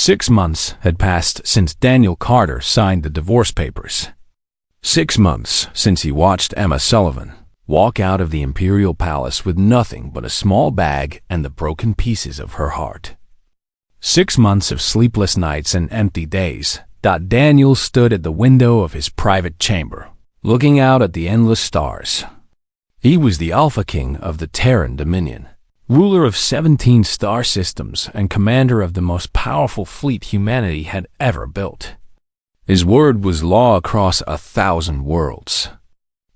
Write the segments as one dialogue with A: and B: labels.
A: 6 months had passed since Daniel Carter signed the divorce papers. 6 months since he watched Emma Sullivan walk out of the Imperial Palace with nothing but a small bag and the broken pieces of her heart. 6 months of sleepless nights and empty days. Daniel stood at the window of his private chamber, looking out at the endless stars. He was the Alpha King of the Terran Dominion, ruler of 17 star systems and commander of the most powerful fleet humanity had ever built. His word was law across 1,000 worlds.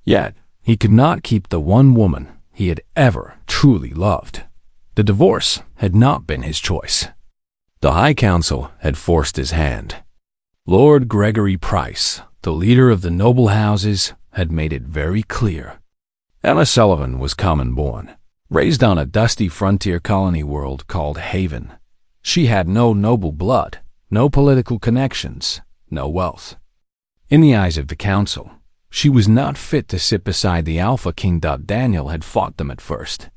A: Yet, he could not keep the one woman he had ever truly loved. The divorce had not been his choice. The High Council had forced his hand. Lord Gregory Price, the leader of the noble houses, had made it very clear. Emma Sullivan was common-born, raised on a dusty frontier colony world called Haven. She had no noble blood, no political connections, no wealth. In the eyes of the council, she was not fit to sit beside the Alpha King. Daniel had fought them at first.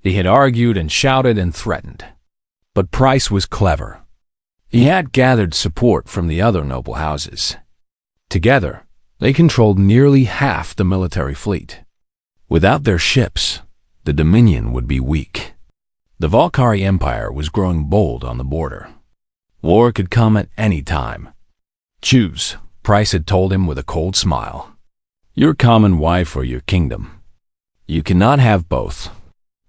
A: He had argued and shouted and threatened. But Price was clever. He had gathered support from the other noble houses. Together, they controlled nearly half the military fleet. Without their ships, the Dominion would be weak. The Valkyrie Empire was growing bold on the border. War could come at any time. Choose, Price had told him with a cold smile. Your common wife or your kingdom. You cannot have both.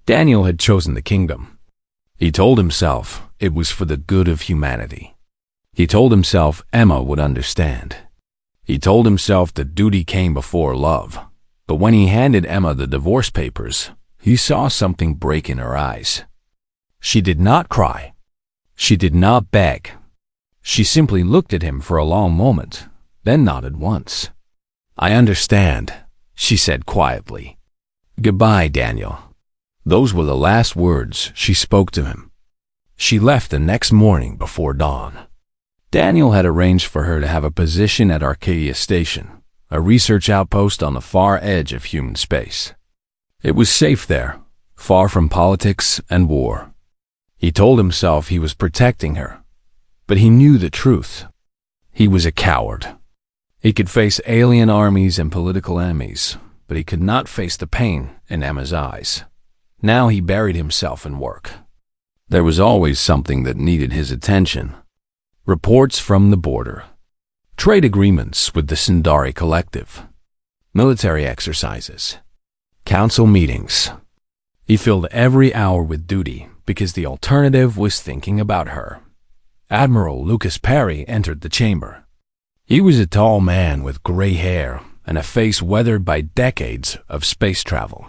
A: Daniel had chosen the kingdom. He told himself it was for the good of humanity. He told himself Emma would understand. He told himself that duty came before love. But when he handed Emma the divorce papers, he saw something break in her eyes. She did not cry. She did not beg. She simply looked at him for a long moment, then nodded once. I understand, she said quietly. Goodbye, Daniel. Those were the last words she spoke to him. She left the next morning before dawn. Daniel had arranged for her to have a position at Arcadia Station, a research outpost on the far edge of human space. It was safe there, far from politics and war. He told himself he was protecting her, but he knew the truth. He was a coward. He could face alien armies and political enemies, but he could not face the pain in Emma's eyes. Now he buried himself in work. There was always something that needed his attention. Reports from the border. Trade agreements with the Sindari Collective. Military exercises. Council meetings. He filled every hour with duty because the alternative was thinking about her. Admiral Lucas Perry entered the chamber. He was a tall man with gray hair and a face weathered by decades of space travel.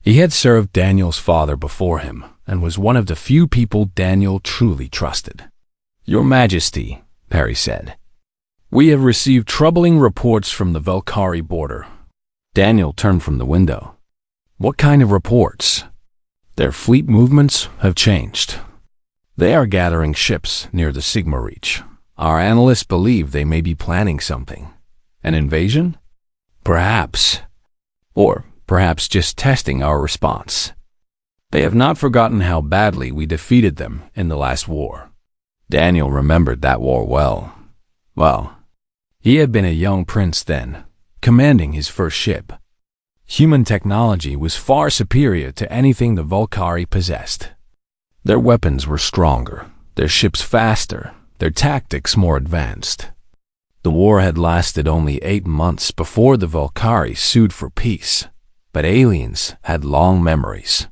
A: He had served Daniel's father before him and was one of the few people Daniel truly trusted. Your Majesty, Perry said, we have received troubling reports from the Valkyrie border. Daniel turned from the window. What kind of reports? Their fleet movements have changed. They are gathering ships near the Sigma Reach. Our analysts believe they may be planning something. An invasion? Perhaps. Or perhaps just testing our response. They have not forgotten how badly we defeated them in the last war. Daniel remembered that war well. Well, he had been a young prince then, commanding his first ship. Human technology was far superior to anything the Valkyrie possessed. Their weapons were stronger, their ships faster, their tactics more advanced. The war had lasted only 8 months before the Valkyrie sued for peace. But aliens had long memories.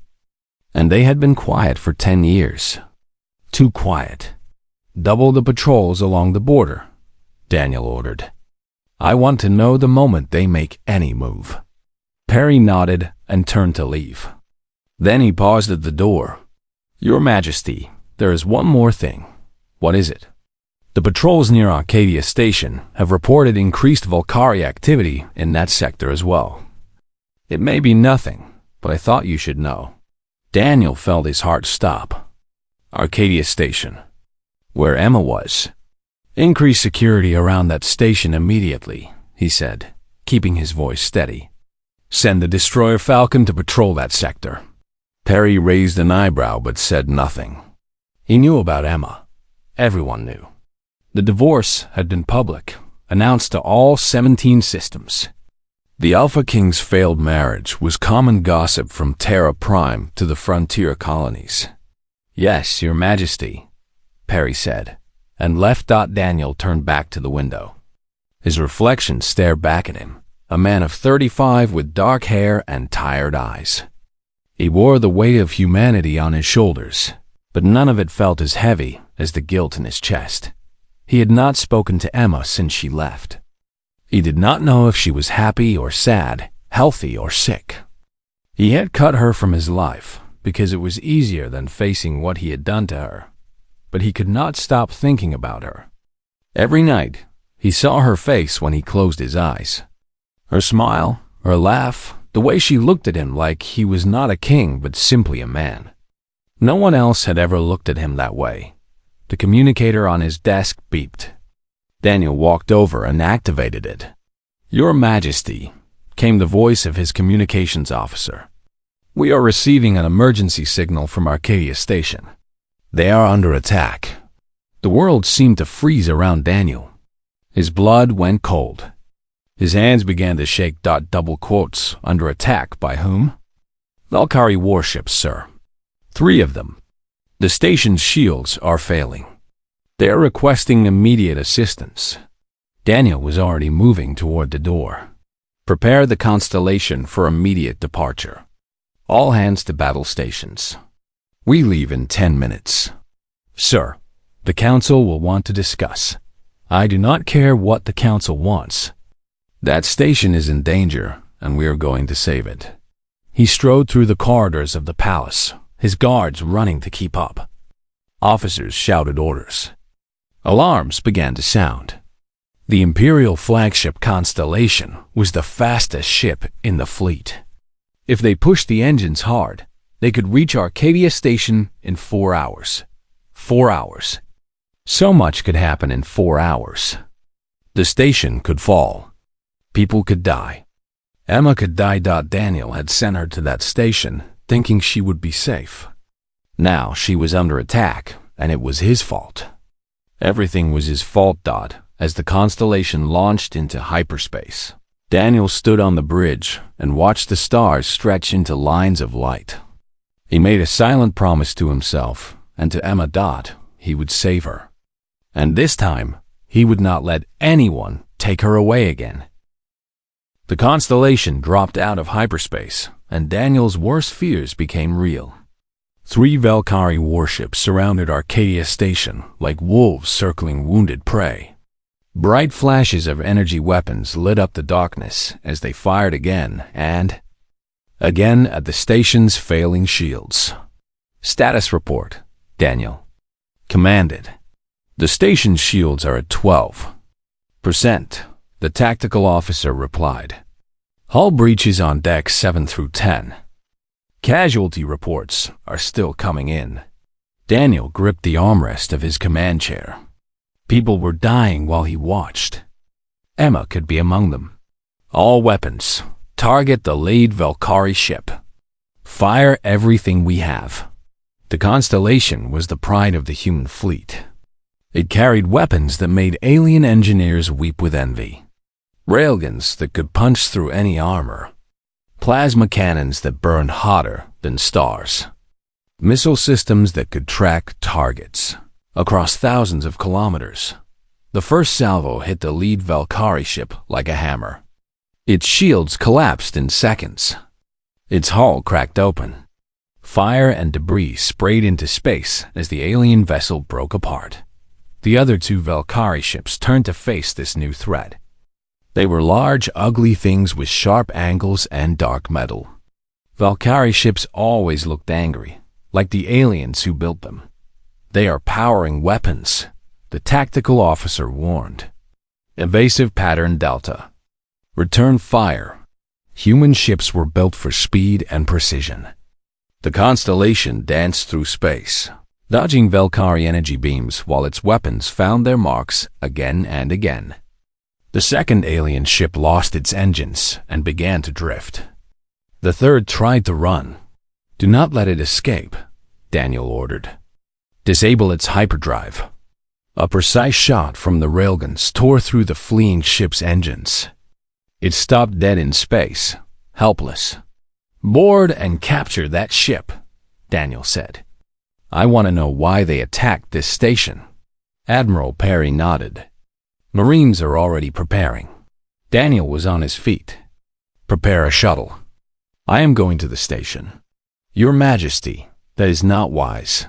A: And they had been quiet for 10 years. Too quiet. Double the patrols along the border, Daniel ordered. I want to know the moment they make any move. Perry nodded and turned to leave. Then he paused at the door. Your Majesty, there is one more thing. What is it? The patrols near Arcadia Station have reported increased Valkyrie activity in that sector as well. It may be nothing, but I thought you should know. Daniel felt his heart stop. Arcadia Station, where Emma was. Increase security around that station immediately, he said, keeping his voice steady. Send the destroyer Falcon to patrol that sector. Perry raised an eyebrow but said nothing. He knew about Emma. everyone knew. The divorce had been public, announced to all 17 systems. The Alpha King's failed marriage was common gossip from Terra Prime to the frontier colonies. "Yes, Your Majesty," Perry said, and left. Daniel turned back to the window. His reflection stared back at him, a man of 35 with dark hair and tired eyes. He wore the weight of humanity on his shoulders, but none of it felt as heavy as the guilt in his chest. He had not spoken to Emma since she left. He did not know if she was happy or sad, healthy or sick. He had cut her from his life because it was easier than facing what he had done to her, but he could not stop thinking about her. Every night, he saw her face when he closed his eyes. Her smile, her laugh, the way she looked at him like he was not a king but simply a man. No one else had ever looked at him that way. The communicator on his desk beeped. Daniel walked over and activated it. "Your Majesty," came the voice of his communications officer. "We are receiving an emergency signal from Arcadia Station. They are under attack." The world seemed to freeze around Daniel. His blood went cold. His hands began to shake. Double quotes, "Under attack by whom?" "Valkyrie warships, sir. 3 of them. The station's shields are failing. They are requesting immediate assistance." Daniel was already moving toward the door. "Prepare the Constellation for immediate departure. All hands to battle stations. We leave in 10 minutes. Sir, the Council will want to discuss." "I do not care what the Council wants. That station is in danger, and we are going to save it." He strode through the corridors of the palace, his guards running to keep up. Officers shouted orders. Alarms began to sound. The Imperial flagship Constellation was the fastest ship in the fleet. If they pushed the engines hard, they could reach Arcadia Station in 4 hours. 4 hours. So much could happen in 4 hours. The station could fall. People could die. Emma could die. Daniel had sent her to that station, thinking she would be safe. Now she was under attack, and it was his fault. Everything was his fault. As the Constellation launched into hyperspace, Daniel stood on the bridge and watched the stars stretch into lines of light. He made a silent promise to himself and to Emma. He would save her. And this time, he would not let anyone take her away again. The Constellation dropped out of hyperspace, and Daniel's worst fears became real. 3 Valkyrie warships surrounded Arcadia Station like wolves circling wounded prey. Bright flashes of energy weapons lit up the darkness as they fired again and again at the station's failing shields. "Status report," Daniel commanded. "The station's shields are at 12%, the tactical officer replied. "Hull breaches on decks 7 through 10. Casualty reports are still coming in." Daniel gripped the armrest of his command chair. People were dying while he watched. Emma could be among them. "All weapons, target the lead Valkyrie ship. Fire everything we have." The Constellation was the pride of the human fleet. It carried weapons that made alien engineers weep with envy. Railguns that could punch through any armor. Plasma cannons that burned hotter than stars. Missile systems that could track targets across thousands of kilometers. The first salvo hit the lead Valkyrie ship like a hammer. Its shields collapsed in seconds. Its hull cracked open. Fire and debris sprayed into space as the alien vessel broke apart. The other 2 Valkyrie ships turned to face this new threat. They were large, ugly things with sharp angles and dark metal. Valkyrie ships always looked angry, like the aliens who built them. "They are powering weapons," the tactical officer warned. "Evasive pattern Delta. Return fire." Human ships were built for speed and precision. The Constellation danced through space, dodging Valkyrie energy beams while its weapons found their marks again and again. The second alien ship lost its engines and began to drift. The third tried to run. "Do not let it escape," Daniel ordered. "Disable its hyperdrive." A precise shot from the railguns tore through the fleeing ship's engines. It stopped dead in space, helpless. "Board and capture that ship," Daniel said. "I want to know why they attacked this station." Admiral Perry nodded. "Marines are already preparing." Daniel was on his feet. "Prepare a shuttle. I am going to the station." "Your Majesty, that is not wise.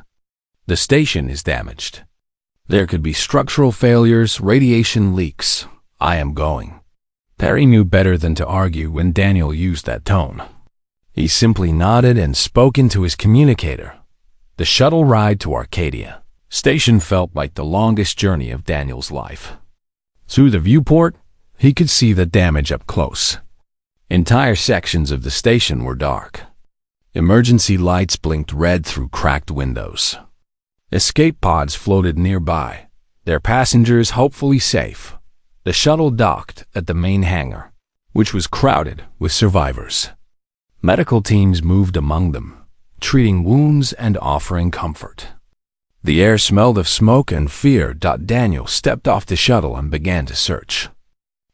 A: The station is damaged. There could be structural failures, radiation leaks. I am going." Perry knew better than to argue when Daniel used that tone. He simply nodded and spoke into his communicator. The shuttle ride to Arcadia Station felt like the longest journey of Daniel's life. Through the viewport, he could see the damage up close. Entire sections of the station were dark. Emergency lights blinked red through cracked windows. Escape pods floated nearby, their passengers hopefully safe. The shuttle docked at the main hangar, which was crowded with survivors. Medical teams moved among them, treating wounds and offering comfort. The air smelled of smoke and fear. Daniel stepped off the shuttle and began to search.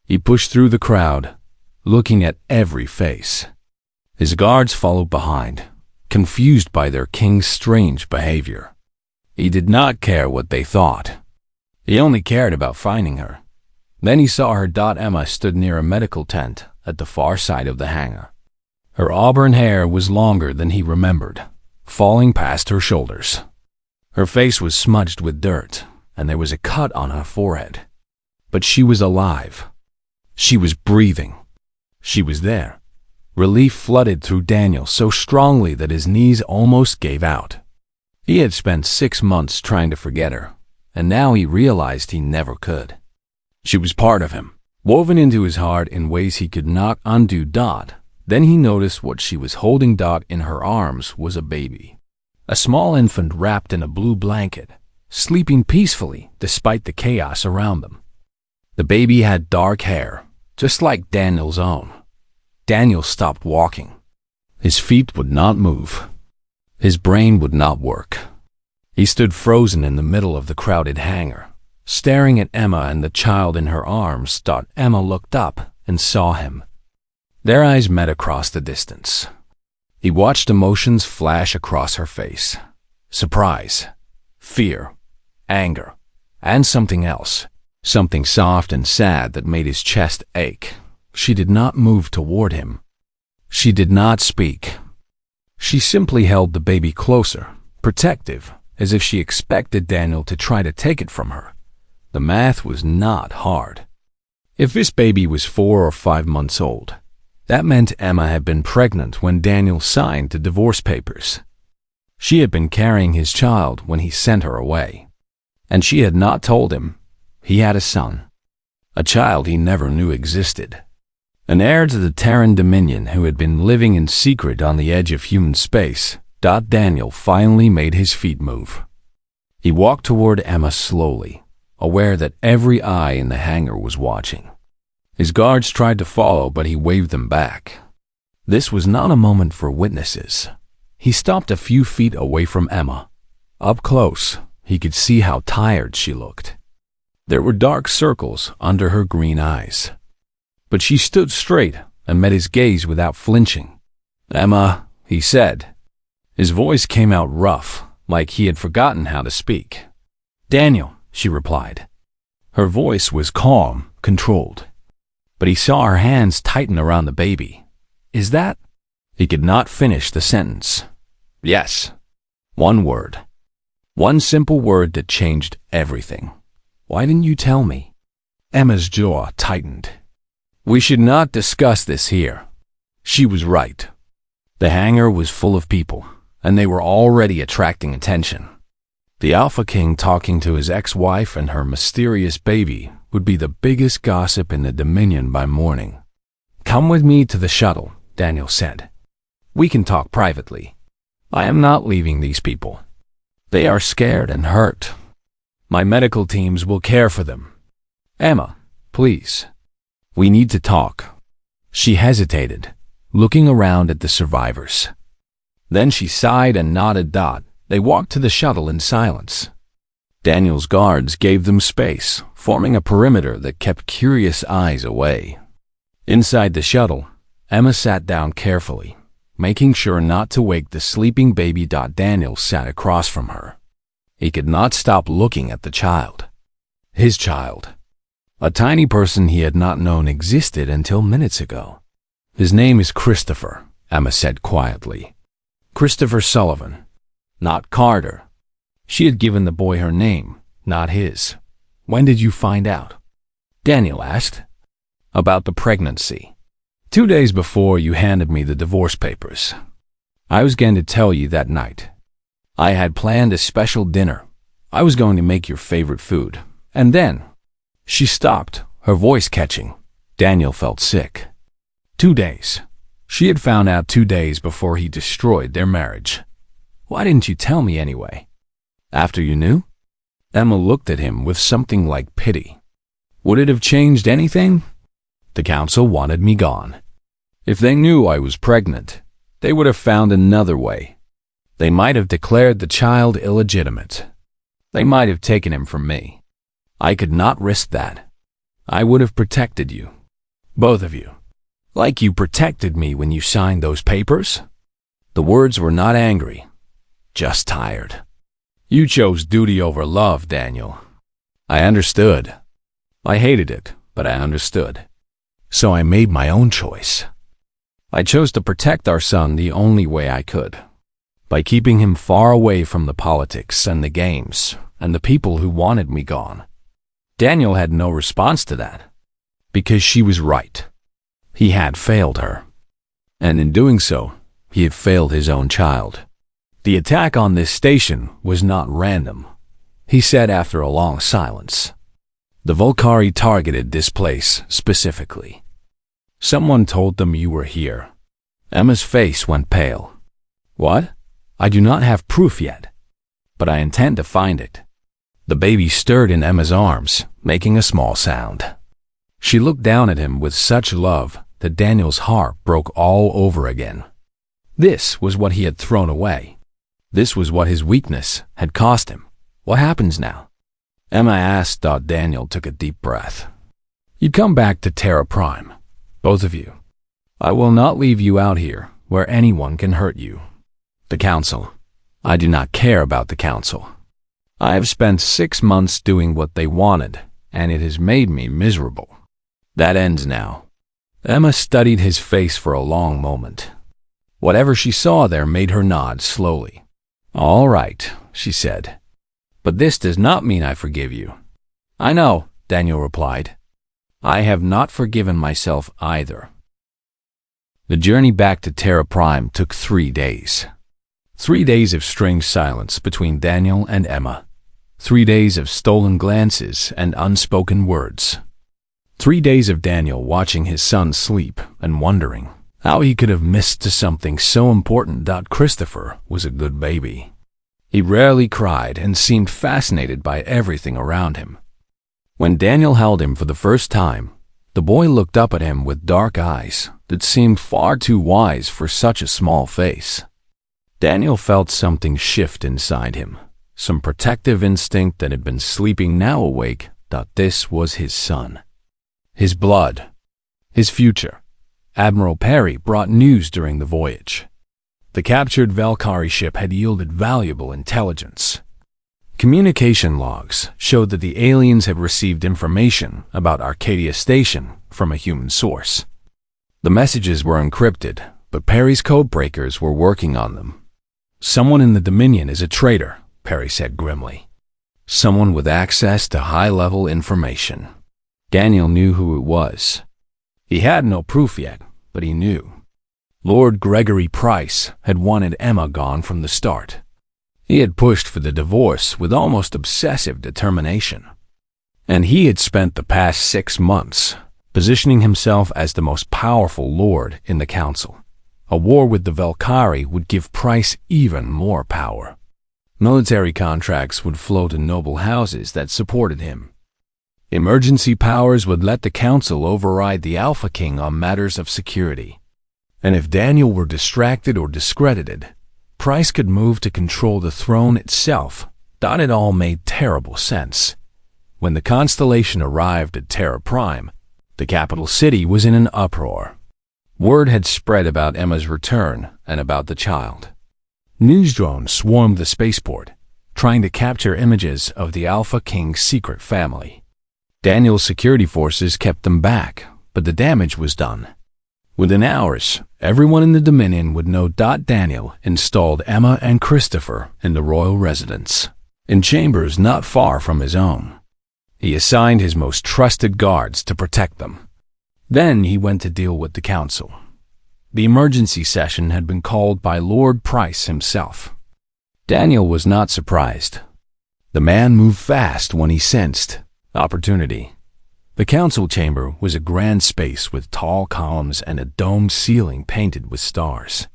A: He pushed through the crowd, looking at every face. His guards followed behind, confused by their king's strange behavior. He did not care what they thought. He only cared about finding her. Then he saw her. Emma stood near a medical tent at the far side of the hangar. Her auburn hair was longer than he remembered, falling past her shoulders. Her face was smudged with dirt, and there was a cut on her forehead. But she was alive. She was breathing. She was there. Relief flooded through Daniel so strongly that his knees almost gave out. He had spent 6 months trying to forget her, and now he realized he never could. She was part of him, woven into his heart in ways he could not undo. Then he noticed what she was holding. In her arms was a baby. A small infant wrapped in a blue blanket, sleeping peacefully despite the chaos around them. The baby had dark hair, just like Daniel's own. Daniel stopped walking. His feet would not move. His brain would not work. He stood frozen in the middle of the crowded hangar, staring at Emma and the child in her arms. Emma looked up and saw him. Their eyes met across the distance. He watched emotions flash across her face. Surprise, fear, anger, and something else. Something soft and sad that made his chest ache. She did not move toward him. She did not speak. She simply held the baby closer, protective, as if she expected Daniel to try to take it from her. The math was not hard. If this baby was 4 or 5 months old, that meant Emma had been pregnant when Daniel signed the divorce papers. She had been carrying his child when he sent her away. And she had not told him he had a son. A child he never knew existed. An heir to the Terran Dominion who had been living in secret on the edge of human space. Daniel finally made his feet move. He walked toward Emma slowly, aware that every eye in the hangar was watching. His guards tried to follow, but he waved them back. This was not a moment for witnesses. He stopped a few feet away from Emma. Up close, he could see how tired she looked. There were dark circles under her green eyes. But she stood straight and met his gaze without flinching. "Emma," he said. His voice came out rough, like he had forgotten how to speak. "Daniel," she replied. Her voice was calm, controlled. But he saw her hands tighten around the baby. "Is that?" He could not finish the sentence. "Yes." One word. One simple word that changed everything. "Why didn't you tell me?" Emma's jaw tightened. "We should not discuss this here." She was right. The hangar was full of people, and they were already attracting attention. The Alpha King talking to his ex-wife and her mysterious baby would be the biggest gossip in the Dominion by morning. "Come with me to the shuttle," Daniel said. "We can talk privately. I am not leaving these people. They are scared and hurt. My medical teams will care for them. Emma, please. We need to talk." She hesitated, looking around at the survivors. Then she sighed and nodded. They walked to the shuttle in silence. Daniel's guards gave them space, forming a perimeter that kept curious eyes away. Inside the shuttle, Emma sat down carefully, making sure not to wake the sleeping baby. Daniel sat across from her. He could not stop looking at the child. His child. A tiny person he had not known existed until minutes ago. His name is Christopher, Emma said quietly. Christopher Sullivan, not Carter. She had given the boy her name, not his. When did you find out? Daniel asked. About the pregnancy. 2 days before you handed me the divorce papers. I was going to tell you that night. I had planned a special dinner. I was going to make your favorite food. And then, she stopped, her voice catching. Daniel felt sick. 2 days. She had found out 2 days before he destroyed their marriage. Why didn't you tell me anyway? After you knew? Emma looked at him with something like pity. Would it have changed anything? The council wanted me gone. If they knew I was pregnant, they would have found another way. They might have declared the child illegitimate. They might have taken him from me. I could not risk that. I would have protected you. Both of you. Like you protected me when you signed those papers? The words were not angry, just tired. You chose duty over love, Daniel. I understood. I hated it, but I understood. So I made my own choice. I chose to protect our son the only way I could, by keeping him far away from the politics and the games and the people who wanted me gone. Daniel had no response to that, because she was right. He had failed her, and in doing so, he had failed his own child. The attack on this station was not random, he said after a long silence. The Volcari targeted this place specifically. Someone told them you were here. Emma's face went pale. What? I do not have proof yet, but I intend to find it. The baby stirred in Emma's arms, making a small sound. She looked down at him with such love that Daniel's heart broke all over again. This was what he had thrown away. This was what his weakness had cost him. What happens now? Emma asked. Daniel took a deep breath. You come back to Terra Prime, both of you. I will not leave you out here where anyone can hurt you. The council. I do not care about the council. I have spent 6 months doing what they wanted, and it has made me miserable. That ends now. Emma studied his face for a long moment. Whatever she saw there made her nod slowly. All right, she said. But this does not mean I forgive you. I know, Daniel replied. I have not forgiven myself either. The journey back to Terra Prime took 3 days. 3 days of strange silence between Daniel and Emma. 3 days of stolen glances and unspoken words. 3 days of Daniel watching his son sleep and wondering how he could have missed something so important. Christopher was a good baby. He rarely cried and seemed fascinated by everything around him. When Daniel held him for the first time, the boy looked up at him with dark eyes that seemed far too wise for such a small face. Daniel felt something shift inside him, some protective instinct that had been sleeping now awake. This was his son. His blood. His future. Admiral Perry brought news during the voyage. The captured Valkyrie ship had yielded valuable intelligence. Communication logs showed that the aliens had received information about Arcadia Station from a human source. The messages were encrypted, but Perry's codebreakers were working on them. Someone in the Dominion is a traitor, Perry said grimly. Someone with access to high-level information. Daniel knew who it was. He had no proof yet, but he knew. Lord Gregory Price had wanted Emma gone from the start. He had pushed for the divorce with almost obsessive determination. And he had spent the past 6 months positioning himself as the most powerful lord in the council. A war with the Valkyrie would give Price even more power. Military contracts would flow to noble houses that supported him. Emergency powers would let the council override the Alpha King on matters of security. And if Daniel were distracted or discredited, Price could move to control the throne itself. Thought it all made terrible sense. When the constellation arrived at Terra Prime, the capital city was in an uproar. Word had spread about Emma's return and about the child. News drones swarmed the spaceport, trying to capture images of the Alpha King's secret family. Daniel's security forces kept them back, but the damage was done. Within hours, everyone in the Dominion would know Daniel installed Emma and Christopher in the royal residence, in chambers not far from his own. He assigned his most trusted guards to protect them. Then he went to deal with the council. The emergency session had been called by Lord Price himself. Daniel was not surprised. The man moved fast when he sensed opportunity. The council chamber was a grand space with tall columns and a domed ceiling painted with stars.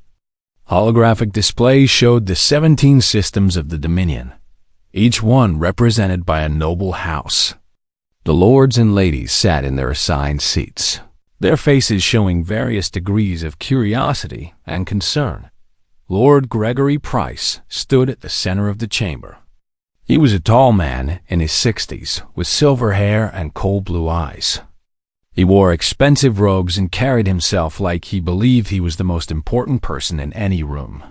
A: Holographic displays showed the 17 systems of the Dominion, each one represented by a noble house. The lords and ladies sat in their assigned seats, their faces showing various degrees of curiosity and concern. Lord Gregory Price stood at the center of the chamber. He was a tall man in his 60s, with silver hair and cold blue eyes. He wore expensive robes and carried himself like he believed he was the most important person in any room.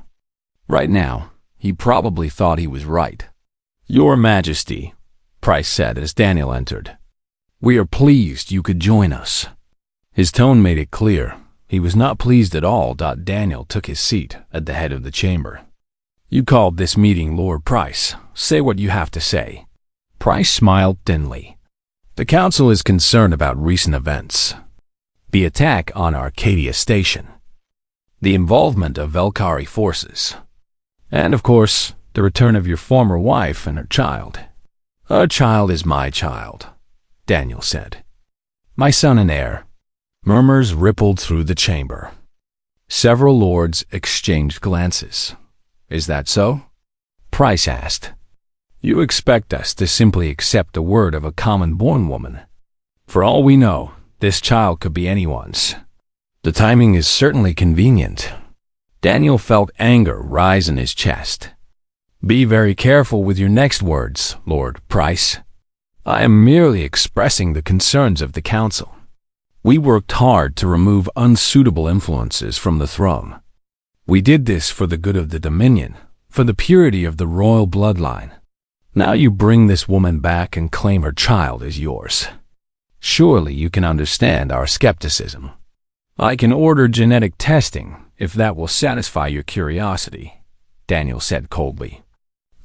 A: Right now, he probably thought he was right. "Your Majesty," Price said as Daniel entered, "we are pleased you could join us." His tone made it clear he was not pleased at all. Daniel took his seat at the head of the chamber. "You called this meeting, Lord Price. Say what you have to say." Price smiled thinly. "The Council is concerned about recent events. The attack on Arcadia Station, the involvement of Velkari forces, and, of course, the return of your former wife and her child." "Her child is my child," Daniel said. "My son and heir." Murmurs rippled through the chamber. Several lords exchanged glances. "Is that so?" Price asked. "You expect us to simply accept the word of a common-born woman? For all we know, this child could be anyone's. The timing is certainly convenient." Daniel felt anger rise in his chest. "Be very careful with your next words, Lord Price. I am merely expressing the concerns of the Council. We worked hard to remove unsuitable influences from the throne. We did this for the good of the Dominion, for the purity of the royal bloodline. Now you bring this woman back and claim her child is yours. Surely you can understand our skepticism. I can order genetic testing if that will satisfy your curiosity," Daniel said coldly.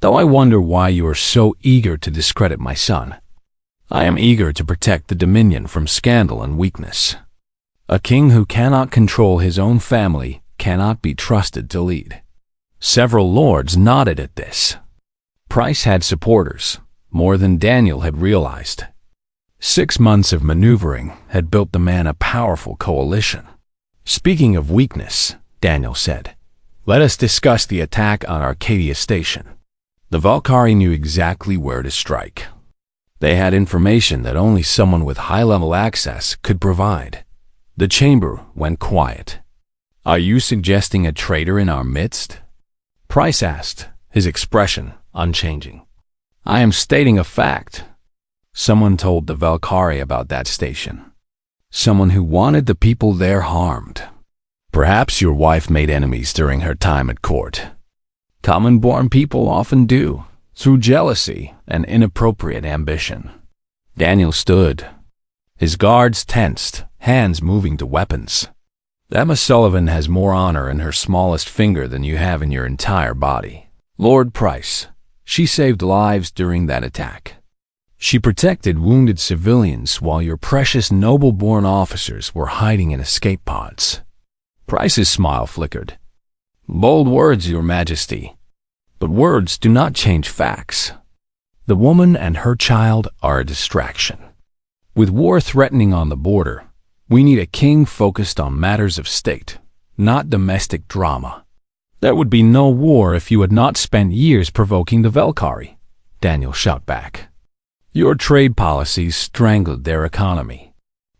A: "Though I wonder why you are so eager to discredit my son. I am eager to protect the Dominion from scandal and weakness. A king who cannot control his own family cannot be trusted to lead." Several lords nodded at this. Price had supporters, more than Daniel had realized. 6 months of maneuvering had built the man a powerful coalition. "Speaking of weakness," Daniel said, "let us discuss the attack on Arcadia Station." The Velkari knew exactly where to strike. They had information that only someone with high-level access could provide. The chamber went quiet. "Are you suggesting a traitor in our midst?" Price asked, his expression unchanging. "I am stating a fact. Someone told the Velkari about that station. Someone who wanted the people there harmed. Perhaps your wife made enemies during her time at court. Common-born people often do, through jealousy and inappropriate ambition." Daniel stood. His guards tensed, hands moving to weapons. "Emma Sullivan has more honor in her smallest finger than you have in your entire body. Lord Price, she saved lives during that attack. She protected wounded civilians while your precious noble-born officers were hiding in escape pods." Price's smile flickered. "Bold words, Your Majesty. But words do not change facts. The woman and her child are a distraction. With war threatening on the border, we need a king focused on matters of state, not domestic drama." "There would be no war if you had not spent years provoking the Velkari," Daniel shot back. "Your trade policies strangled their economy.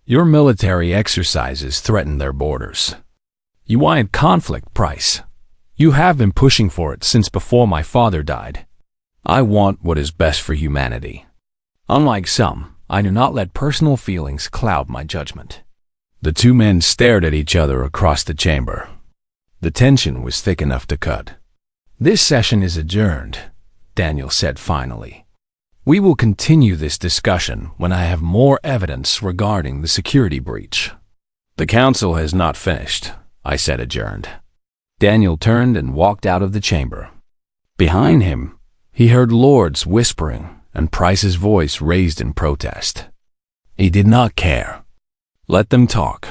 A: Your military exercises threatened their borders. You wanted conflict, Price. You have been pushing for it since before my father died. I want what is best for humanity. Unlike some, I do not let personal feelings cloud my judgment." The two men stared at each other across the chamber. The tension was thick enough to cut. "This session is adjourned," Daniel said finally. "We will continue this discussion when I have more evidence regarding the security breach." "The council has not finished," I said, adjourned. Daniel turned and walked out of the chamber. Behind him, he heard Lord's whispering and Price's voice raised in protest. He did not care. Let them talk.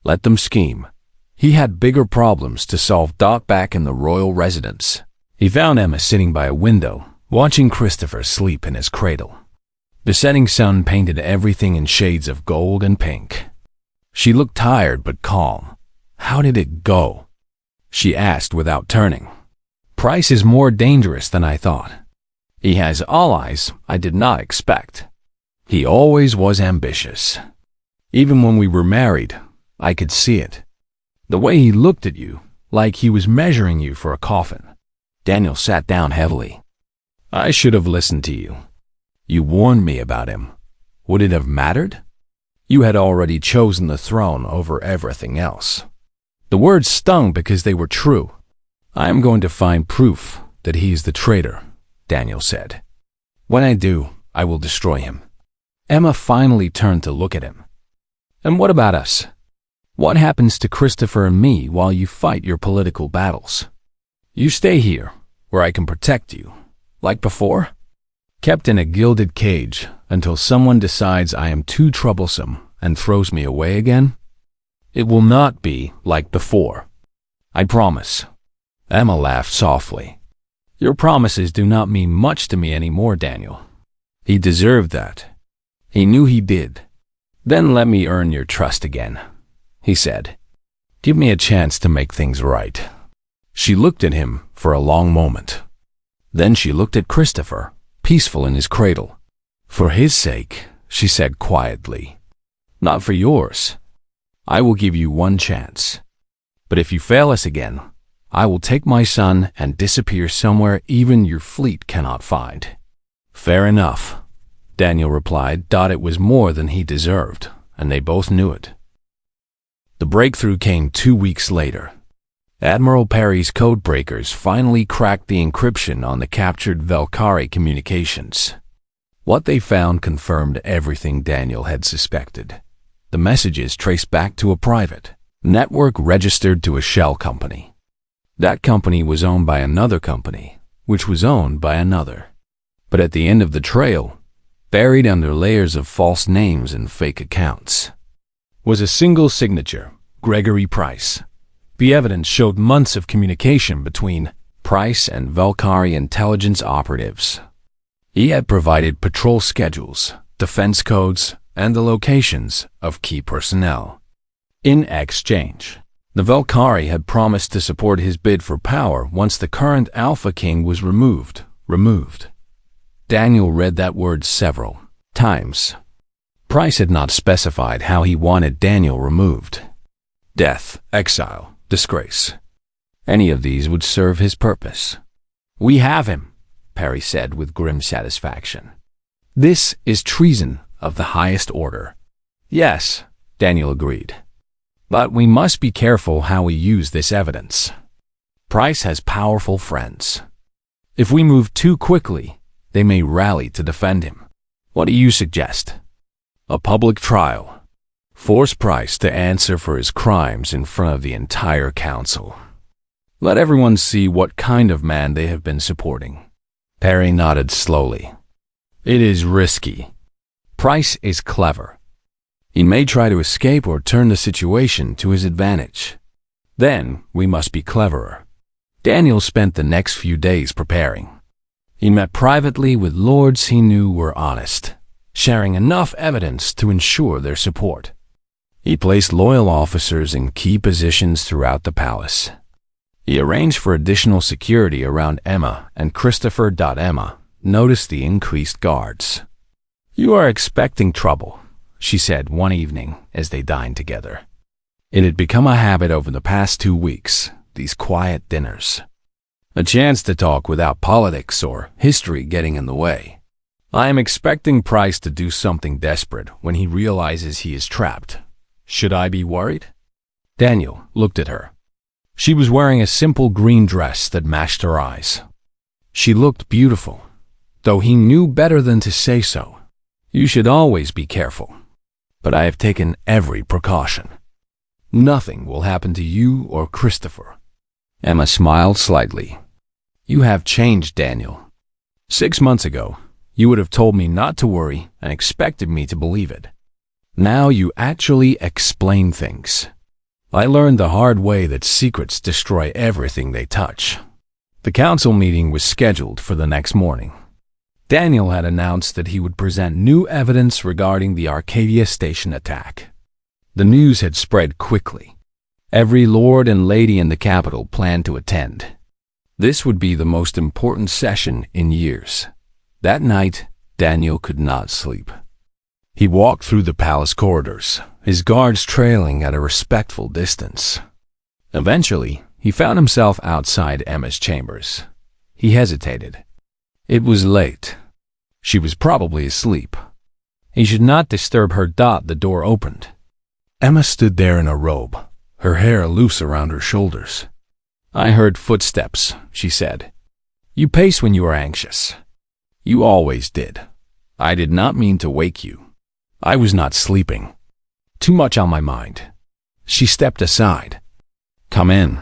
A: Let them scheme. He had bigger problems to solve. Back in the royal residence, he found Emma sitting by a window, watching Christopher sleep in his cradle. The setting sun painted everything in shades of gold and pink. She looked tired but calm. "How did it go?" she asked without turning. "Price is more dangerous than I thought. He has allies I did not expect. He always was ambitious. Even when we were married, I could see it. The way he looked at you, like he was measuring you for a coffin." Daniel sat down heavily. "I should have listened to you. You warned me about him. Would it have mattered? You had already chosen the throne over everything else." The words stung because they were true. "I am going to find proof that he is the traitor," Daniel said. "When I do, I will destroy him." Emma finally turned to look at him. "And what about us? What happens to Christopher and me while you fight your political battles? You stay here, where I can protect you, like before? Kept in a gilded cage until someone decides I am too troublesome and throws me away again? It will not be like before. I promise." Emma laughed softly. "Your promises do not mean much to me anymore, Daniel." He deserved that. He knew he did. "Then let me earn your trust again," he said. "Give me a chance to make things right." She looked at him for a long moment. Then she looked at Christopher, peaceful in his cradle. "For his sake," she said quietly. "Not for yours. I will give you one chance. But if you fail us again, I will take my son and disappear somewhere even your fleet cannot find." "Fair enough," Daniel replied. It was more than he deserved, and they both knew it. The breakthrough came 2 weeks later. Admiral Perry's codebreakers finally cracked the encryption on the captured Valkyrie communications. What they found confirmed everything Daniel had suspected. The messages traced back to a private network registered to a shell company. That company was owned by another company, which was owned by another. But at the end of the trail, buried under layers of false names and fake accounts, was a single signature, Gregory Price. The evidence showed months of communication between Price and Valkyrie intelligence operatives. He had provided patrol schedules, defense codes, and the locations of key personnel. In exchange, the Valkyrie had promised to support his bid for power once the current Alpha King was removed. Daniel read that word several times. Price had not specified how he wanted Daniel removed. Death, exile, disgrace. Any of these would serve his purpose. "We have him," Perry said with grim satisfaction. "This is treason of the highest order." "Yes," Daniel agreed. "But we must be careful how we use this evidence. Price has powerful friends. If we move too quickly, they may rally to defend him. What do you suggest?" "A public trial. Force Price to answer for his crimes in front of the entire council. Let everyone see what kind of man they have been supporting." Perry nodded slowly. "It is risky. Price is clever. He may try to escape or turn the situation to his advantage. Then we must be cleverer." Daniel spent the next few days preparing. He met privately with lords he knew were honest, sharing enough evidence to ensure their support. He placed loyal officers in key positions throughout the palace. He arranged for additional security around Emma and Christopher. Emma noticed the increased guards. "You are expecting trouble," she said one evening as they dined together. It had become a habit over the past 2 weeks, these quiet dinners. A chance to talk without politics or history getting in the way. I am expecting Price to do something desperate when he realizes he is trapped. Should I be worried? Daniel looked at her. She was wearing a simple green dress that matched her eyes. She looked beautiful, though he knew better than to say so. You should always be careful, but I have taken every precaution. Nothing will happen to you or Christopher. Emma smiled slightly. You have changed, Daniel. 6 months ago, you would have told me not to worry and expected me to believe it. Now you actually explain things. I learned the hard way that secrets destroy everything they touch. The council meeting was scheduled for the next morning. Daniel had announced that he would present new evidence regarding the Arcadia Station attack. The news had spread quickly. Every lord and lady in the capital planned to attend. This would be the most important session in years. That night, Daniel could not sleep. He walked through the palace corridors, his guards trailing at a respectful distance. Eventually, he found himself outside Emma's chambers. He hesitated. It was late. She was probably asleep. He should not disturb her. The door opened. Emma stood there in a robe, her hair loose around her shoulders. I heard footsteps, she said. You pace when you are anxious. You always did. I did not mean to wake you. I was not sleeping. Too much on my mind. She stepped aside. Come in.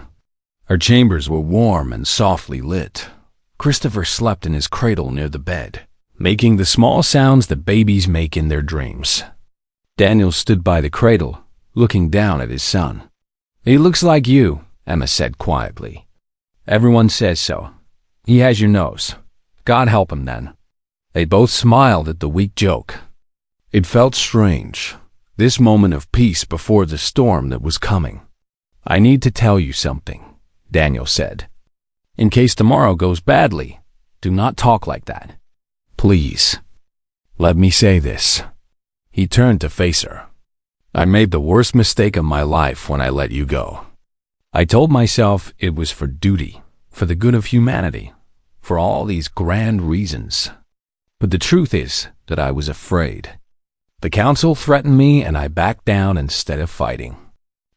A: Her chambers were warm and softly lit. Christopher slept in his cradle near the bed, making the small sounds that babies make in their dreams. Daniel stood by the cradle, looking down at his son. He looks like you, Emma said quietly. Everyone says so. He has your nose. God help him then. They both smiled at the weak joke. It felt strange, this moment of peace before the storm that was coming. I need to tell you something, Daniel said. In case tomorrow goes badly, do not talk like that. Please. Let me say this. He turned to face her. I made the worst mistake of my life when I let you go. I told myself it was for duty, for the good of humanity, for all these grand reasons. But the truth is that I was afraid. The council threatened me and I backed down instead of fighting.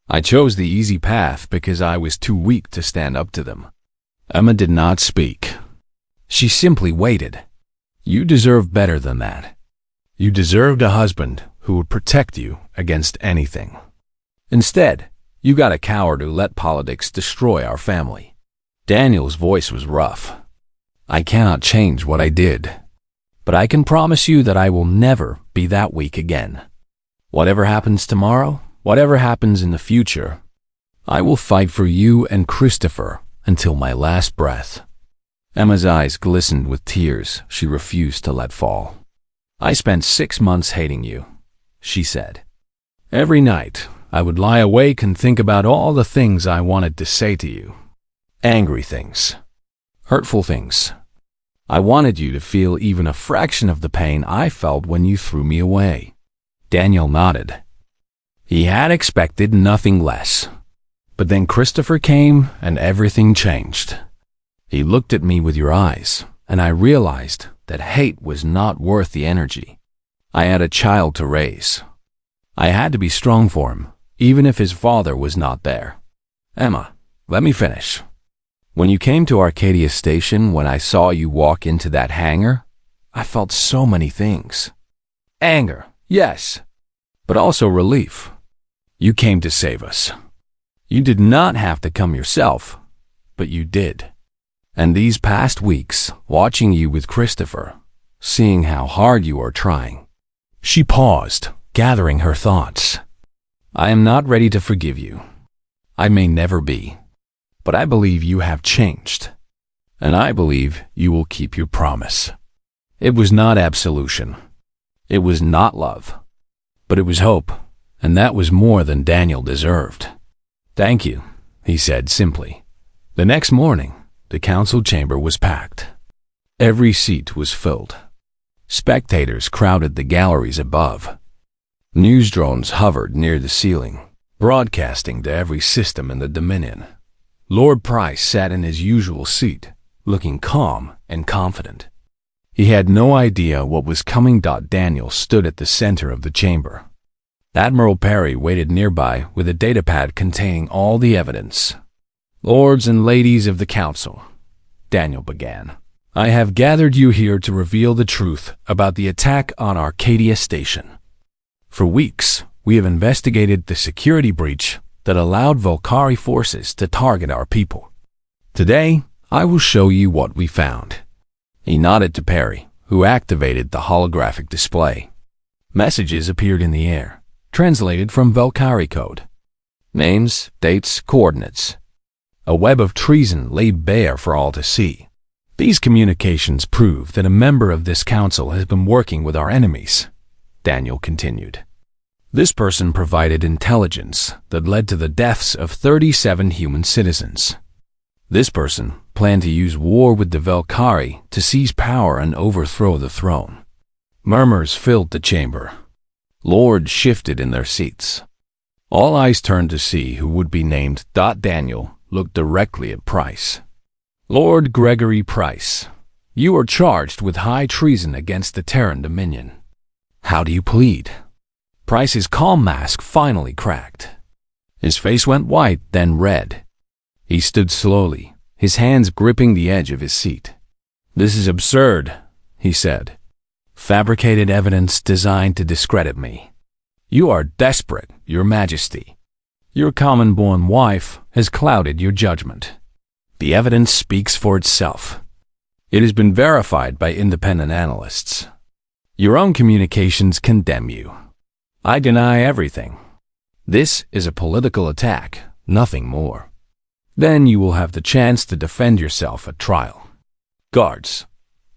A: I chose the easy path because I was too weak to stand up to them. Emma did not speak. She simply waited. You deserve better than that. You deserved a husband who would protect you against anything. Instead, you got a coward who let politics destroy our family. Daniel's voice was rough. I cannot change what I did, but I can promise you that I will never be that weak again. Whatever happens tomorrow, whatever happens in the future, I will fight for you and Christopher until my last breath. Emma's eyes glistened with tears she refused to let fall. I spent 6 months hating you, she said. Every night, I would lie awake and think about all the things I wanted to say to you. Angry things. Hurtful things. I wanted you to feel even a fraction of the pain I felt when you threw me away. Daniel nodded. He had expected nothing less. But then Christopher came and everything changed. He looked at me with your eyes, and I realized that hate was not worth the energy. I had a child to raise. I had to be strong for him, even if his father was not there. Emma, let me finish. When you came to Arcadia Station, when I saw you walk into that hangar, I felt so many things. Anger, yes, but also relief. You came to save us. You did not have to come yourself, but you did. And these past weeks, watching you with Christopher, seeing how hard you are trying. She paused, gathering her thoughts. I am not ready to forgive you. I may never be. But I believe you have changed. And I believe you will keep your promise. It was not absolution. It was not love. But it was hope, and that was more than Daniel deserved. Thank you, he said simply. The next morning, the council chamber was packed. Every seat was filled. Spectators crowded the galleries above. News drones hovered near the ceiling, broadcasting to every system in the Dominion. Lord Price sat in his usual seat, looking calm and confident. He had no idea what was coming. Daniel stood at the center of the chamber. Admiral Perry waited nearby with a datapad containing all the evidence. "Lords and ladies of the council," Daniel began, "I have gathered you here to reveal the truth about the attack on Arcadia Station. For weeks, we have investigated the security breach that allowed Volcari forces to target our people. Today, I will show you what we found." He nodded to Perry, who activated the holographic display. Messages appeared in the air, translated from Volcari code. Names, dates, coordinates. A web of treason lay bare for all to see. "These communications prove that a member of this council has been working with our enemies," Daniel continued. "This person provided intelligence that led to the deaths of 37 human citizens. This person planned to use war with the Volcari to seize power and overthrow the throne." Murmurs filled the chamber. Lords shifted in their seats. All eyes turned to see who would be named. Daniel looked directly at Price. "Lord Gregory Price, you are charged with high treason against the Terran Dominion. How do you plead?" Price's calm mask finally cracked. His face went white, then red. He stood slowly, his hands gripping the edge of his seat. "This is absurd," he said. "Fabricated evidence designed to discredit me. You are desperate, Your Majesty. Your common-born wife has clouded your judgment. The evidence speaks for itself. It has been verified by independent analysts. Your own communications condemn you. I deny everything. This is a political attack, nothing more. Then you will have the chance to defend yourself at trial. Guards,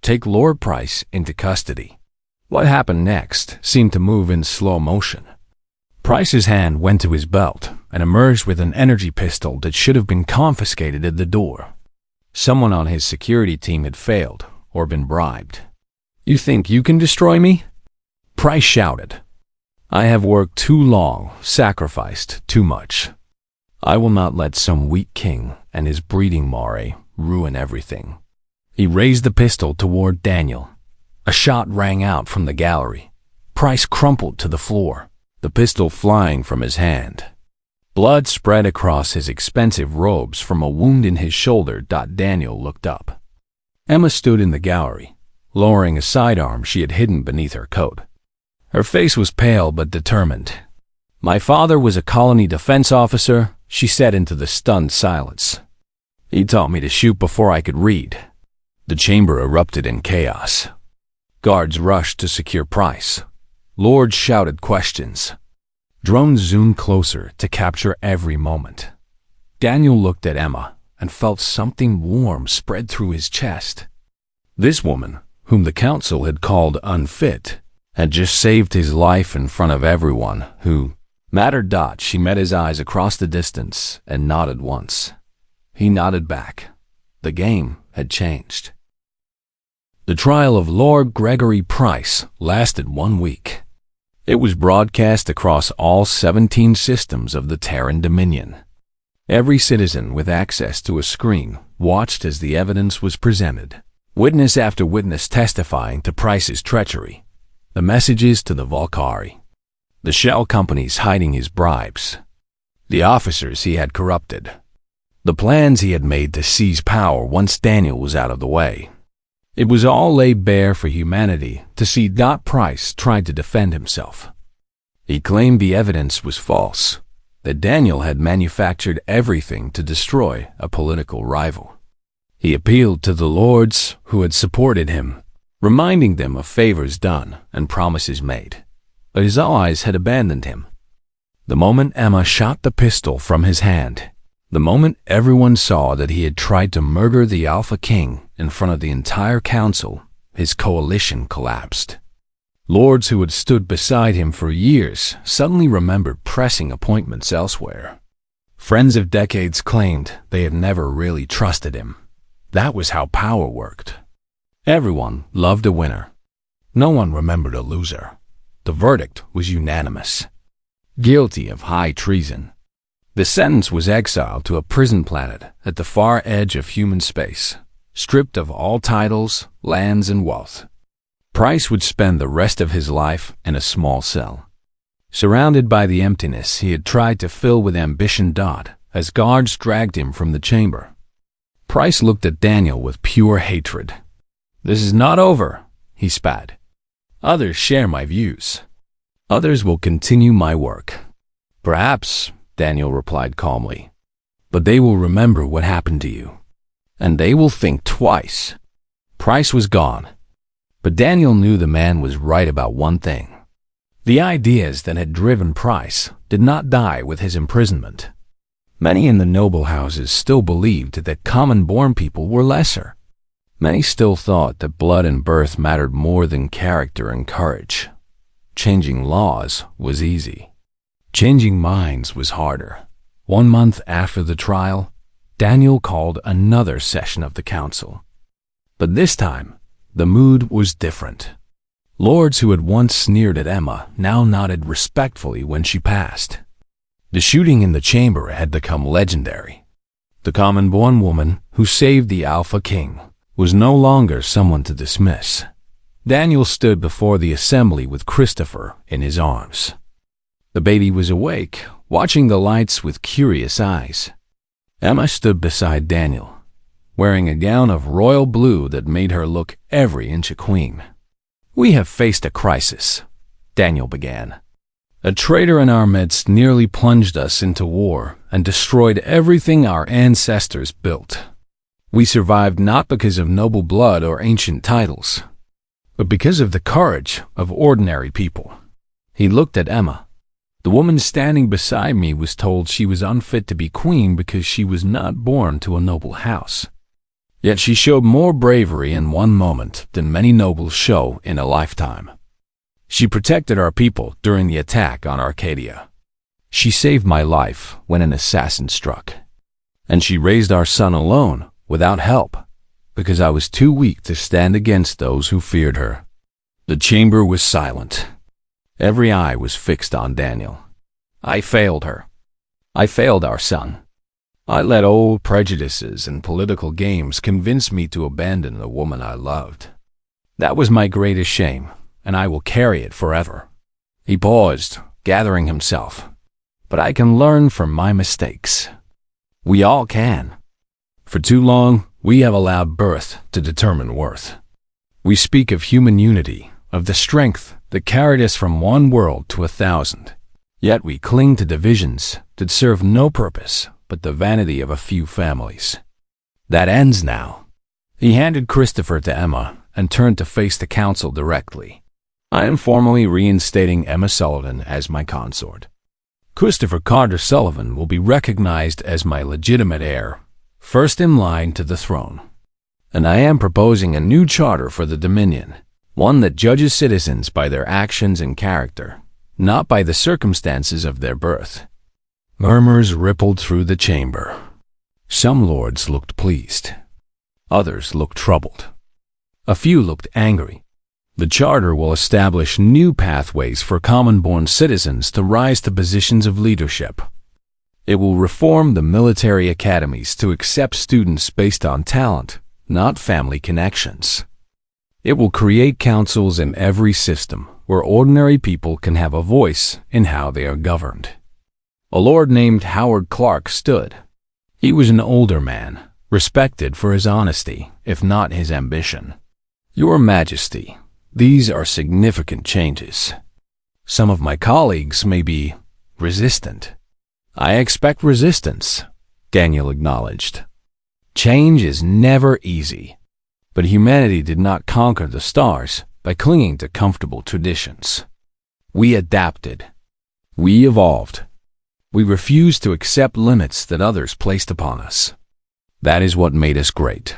A: take Lord Price into custody." What happened next seemed to move in slow motion. Price's hand went to his belt and emerged with an energy pistol that should have been confiscated at the door. Someone on his security team had failed or been bribed. "You think you can destroy me?" Price shouted. "I have worked too long, sacrificed too much. I will not let some weak king and his breeding mare ruin everything." He raised the pistol toward Daniel. A shot rang out from the gallery. Price crumpled to the floor, the pistol flying from his hand. Blood spread across his expensive robes from a wound in his shoulder. Daniel looked up. Emma stood in the gallery, lowering a sidearm she had hidden beneath her coat. Her face was pale but determined. "My father was a colony defense officer," she said into the stunned silence. "He taught me to shoot before I could read." The chamber erupted in chaos. Guards rushed to secure Price. Lords shouted questions. Drones zoomed closer to capture every moment. Daniel looked at Emma and felt something warm spread through his chest. This woman, whom the council had called unfit, had just saved his life in front of everyone who mattered. She met his eyes across the distance and nodded once. He nodded back. The game had changed. The trial of Lord Gregory Price lasted 1 week. It was broadcast across all 17 systems of the Terran Dominion. Every citizen with access to a screen watched as the evidence was presented, witness after witness testifying to Price's treachery, the messages to the Volcari, the shell companies hiding his bribes, the officers he had corrupted, the plans he had made to seize power once Daniel was out of the way. It was all laid bare for humanity to see. Price tried to defend himself. He claimed the evidence was false, that Daniel had manufactured everything to destroy a political rival. He appealed to the lords who had supported him, reminding them of favors done and promises made. But his allies had abandoned him. The moment Emma shot the pistol from his hand, the moment everyone saw that he had tried to murder the Alpha King in front of the entire council, his coalition collapsed. Lords who had stood beside him for years suddenly remembered pressing appointments elsewhere. Friends of decades claimed they had never really trusted him. That was how power worked. Everyone loved a winner. No one remembered a loser. The verdict was unanimous. Guilty of high treason. The sentence was exile to a prison planet at the far edge of human space, stripped of all titles, lands, and wealth. Price would spend the rest of his life in a small cell, surrounded by the emptiness he had tried to fill with ambition. As guards dragged him from the chamber, Price looked at Daniel with pure hatred. "This is not over," he spat. "Others share my views. Others will continue my work." "Perhaps," Daniel replied calmly, "but they will remember what happened to you, and they will think twice." Price was gone, but Daniel knew the man was right about one thing. The ideas that had driven Price did not die with his imprisonment. Many in the noble houses still believed that common-born people were lesser. Many still thought that blood and birth mattered more than character and courage. Changing laws was easy. Changing minds was harder. 1 month after the trial, Daniel called another session of the council. But this time, the mood was different. Lords who had once sneered at Emma now nodded respectfully when she passed. The shooting in the chamber had become legendary. The common-born woman who saved the Alpha King was no longer someone to dismiss. Daniel stood before the assembly with Christopher in his arms. The baby was awake, watching the lights with curious eyes. Emma stood beside Daniel, wearing a gown of royal blue that made her look every inch a queen. "We have faced a crisis," Daniel began. "A traitor in our midst nearly plunged us into war and destroyed everything our ancestors built. We survived not because of noble blood or ancient titles, but because of the courage of ordinary people." He looked at Emma. "The woman standing beside me was told she was unfit to be queen because she was not born to a noble house. Yet she showed more bravery in one moment than many nobles show in a lifetime. She protected our people during the attack on Arcadia. She saved my life when an assassin struck. And she raised our son alone, without help, because I was too weak to stand against those who feared her." The chamber was silent. Every eye was fixed on Daniel. "I failed her. I failed our son. I let old prejudices and political games convince me to abandon the woman I loved. That was my greatest shame, and I will carry it forever." He paused, gathering himself. "But I can learn from my mistakes. We all can. For too long, we have allowed birth to determine worth. We speak of human unity, of the strength that carried us from one world to 1,000. Yet we cling to divisions that serve no purpose but the vanity of a few families. That ends now." He handed Christopher to Emma and turned to face the council directly. "I am formally reinstating Emma Sullivan as my consort. Christopher Carter Sullivan will be recognized as my legitimate heir, first in line to the throne. And I am proposing a new charter for the Dominion, one that judges citizens by their actions and character, not by the circumstances of their birth." Murmurs rippled through the chamber. Some lords looked pleased. Others looked troubled. A few looked angry. The charter will establish new pathways for common-born citizens to rise to positions of leadership. It will reform the military academies to accept students based on talent, not family connections. It will create councils in every system where ordinary people can have a voice in how they are governed. A lord named Howard Clark stood. He was an older man, respected for his honesty, if not his ambition. "Your Majesty, these are significant changes. Some of my colleagues may be resistant." "I expect resistance," Daniel acknowledged. "Change is never easy." But humanity did not conquer the stars by clinging to comfortable traditions. We adapted. We evolved. We refused to accept limits that others placed upon us. That is what made us great.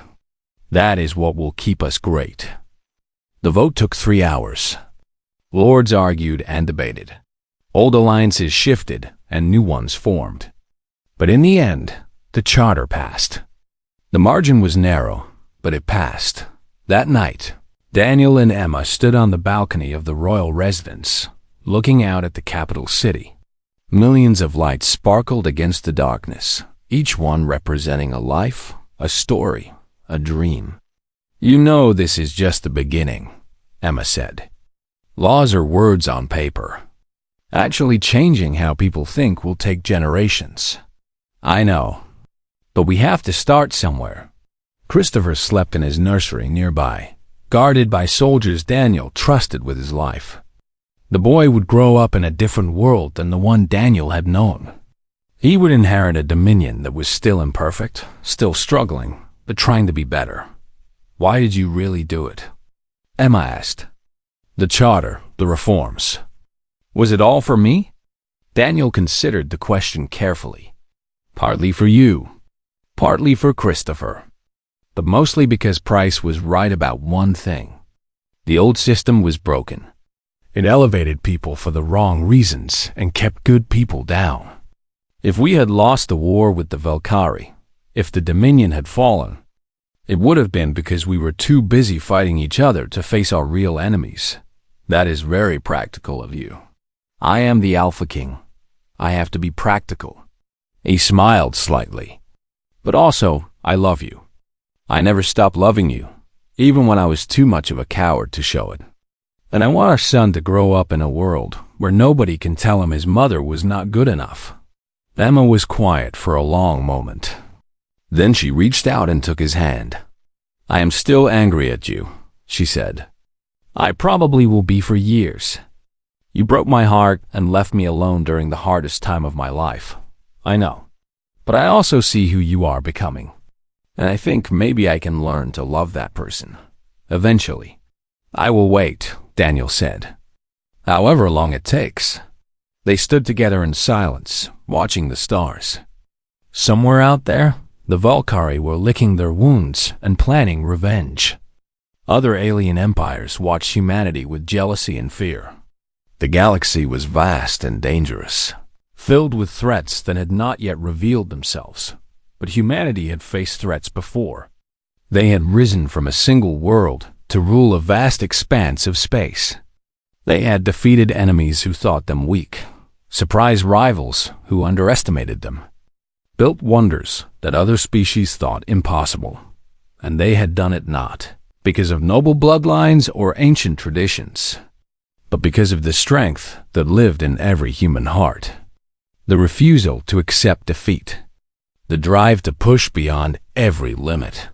A: That is what will keep us great. The vote took 3 hours. Lords argued and debated. Old alliances shifted and new ones formed. But in the end, the charter passed. The margin was narrow, but it passed. That night, Daniel and Emma stood on the balcony of the royal residence, looking out at the capital city. Millions of lights sparkled against the darkness, each one representing a life, a story, a dream. "You know this is just the beginning," Emma said. "Laws are words on paper. Actually changing how people think will take generations." "I know. But we have to start somewhere." Christopher slept in his nursery nearby, guarded by soldiers Daniel trusted with his life. The boy would grow up in a different world than the one Daniel had known. He would inherit a dominion that was still imperfect, still struggling, but trying to be better. "Why did you really do it?" Emma asked. "The charter, the reforms. Was it all for me?" Daniel considered the question carefully. "Partly for you, partly for Christopher, but mostly because Price was right about one thing. The old system was broken. It elevated people for the wrong reasons and kept good people down. If we had lost the war with the Valkyrie, if the Dominion had fallen, it would have been because we were too busy fighting each other to face our real enemies. That is very practical of you. I am the Alpha King. I have to be practical." He smiled slightly. "But also, I love you. I never stopped loving you, even when I was too much of a coward to show it. And I want our son to grow up in a world where nobody can tell him his mother was not good enough." Emma was quiet for a long moment. Then she reached out and took his hand. "I am still angry at you," she said. "I probably will be for years. You broke my heart and left me alone during the hardest time of my life. I know. But I also see who you are becoming. And I think maybe I can learn to love that person. Eventually." "I will wait," Daniel said. "However long it takes." They stood together in silence, watching the stars. Somewhere out there, the Valkyrie were licking their wounds and planning revenge. Other alien empires watched humanity with jealousy and fear. The galaxy was vast and dangerous, filled with threats that had not yet revealed themselves. But humanity had faced threats before. They had risen from a single world to rule a vast expanse of space. They had defeated enemies who thought them weak, surprised rivals who underestimated them, built wonders that other species thought impossible. And they had done it not because of noble bloodlines or ancient traditions, but because of the strength that lived in every human heart. The refusal to accept defeat. The drive to push beyond every limit.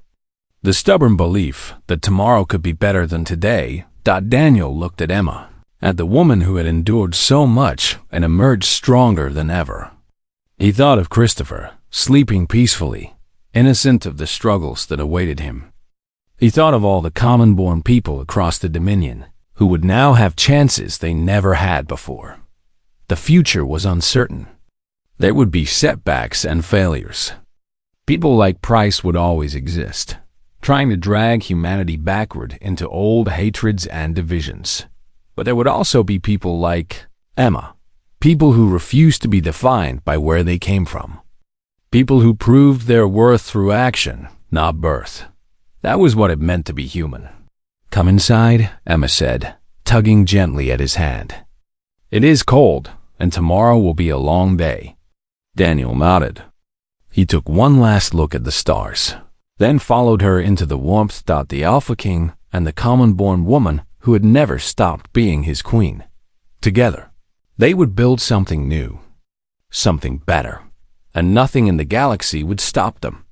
A: The stubborn belief that tomorrow could be better than today. Daniel looked at Emma, at the woman who had endured so much and emerged stronger than ever. He thought of Christopher, sleeping peacefully, innocent of the struggles that awaited him. He thought of all the common-born people across the Dominion who would now have chances they never had before. The future was uncertain. There would be setbacks and failures. People like Price would always exist, trying to drag humanity backward into old hatreds and divisions. But there would also be people like Emma, people who refused to be defined by where they came from. People who proved their worth through action, not birth. That was what it meant to be human. "Come inside," Emma said, tugging gently at his hand. "It is cold, and tomorrow will be a long day." Daniel nodded. He took one last look at the stars, then followed her into the warmth. The Alpha King and the common-born woman who had never stopped being his queen. Together, they would build something new, something better, and nothing in the galaxy would stop them.